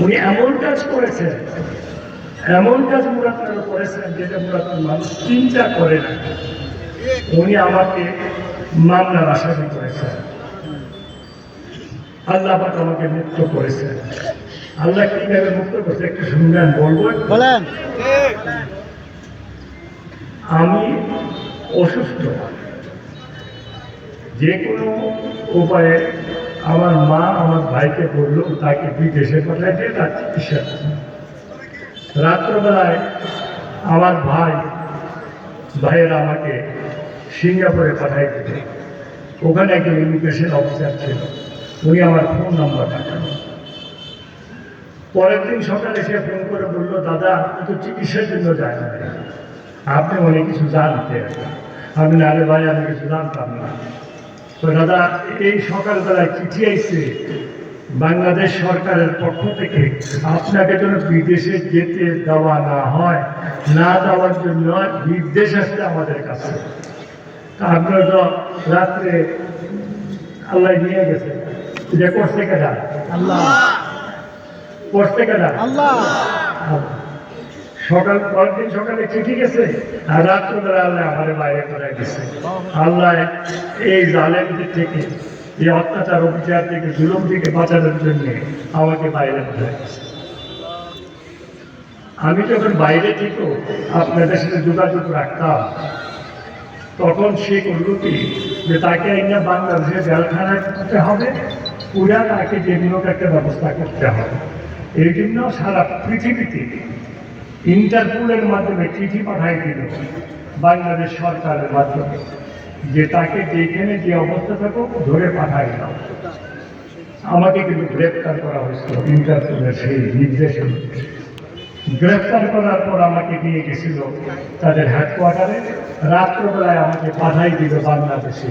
উনি এমন কাজ করেছেন, এমন কাজ মুরাদনগর করেছেন যেটা মুরাদনগর মানুষ চিন্তা করে না। উনি আমাকে মামলার আসামি করেছেন, আল্লাহ পাক আমাকে মুক্ত করেছেন। আল্লাহ কিভাবে মুক্ত করেছে একটু শুনবেন, বলেন। আমি অসুস্থ, যে কোনো উপায়ে আমার মা আমার ভাইকে বলল তাকে বিদেশে পাঠায় দিয়ে তার চিকিৎসা করছে। রাত্রবেলায় আমার ভাইয়েরা আমাকে সিঙ্গাপুরে পাঠাই দিল। ওখানে একজন ইমিগ্রেশন অফিসার ছিল, উনি আমার ফোন নাম্বার পাঠান। পরের দিন সকালে সে ফোন করে বললো, দাদা আপনি তো চিকিৎসার জন্য যায় না, আপনি অনেক কিছু জানতেন। আমি না, আরে ভাই আমি কিছু জানতাম না। তো দাদা এই সকালবেলায় চিঠি আইছে বাংলাদেশ সরকারের পক্ষ থেকে আপনাকে যেন বিদেশে যেতে দেওয়া না হয়, না দেওয়ার জন্য নির্দেশ আসছে আমাদের কাছে। আপনার তো রাত্রে আল্লাহ নিয়ে গেছে, যে করছে কেডা? আল্লাহ। করছে কেডা? আল্লাহ। পরের দিন সকালে চিঠি গেছে, আর রাত্রবেলা আল্লাহ আমাদের বাইরে করে গেছে। আল্লাহ এই জালেমদের থেকে, এই অত্যাচার অবিচার থেকে, জুলুম থেকে বাঁচানোর জন্য আমাকে বাইরে পাঠিয়ে গেছে। আমি যখন বাইরে থেকেও আপনাদের সাথে যোগাযোগ রাখতাম, তখন সে করলো কি যে তাকে এনে বাংলাদেশে জেলখানায় করতে হবে, পুরা তাকে যেগুলো একটা ব্যবস্থা করতে হবে। এই জন্য সারা পৃথিবীতে ইন্টারপোলের মাধ্যমে চিঠি পাঠাই দিল বাংলাদেশ সরকারের মাধ্যমে, যে তাকে যেখানে যে অবস্থা থাকুক ধরে পাঠাই দাও। আমাকে কিন্তু গ্রেপ্তার করা হয়েছিল ইন্টারপোলের সেই নির্দেশে। গ্রেপ্তার করার পর আমাকে নিয়ে গেছিল তাদের হেডকোয়ার্টারে, রাত্রবেলায় আমাকে পাঠাই দিল বাংলাদেশে।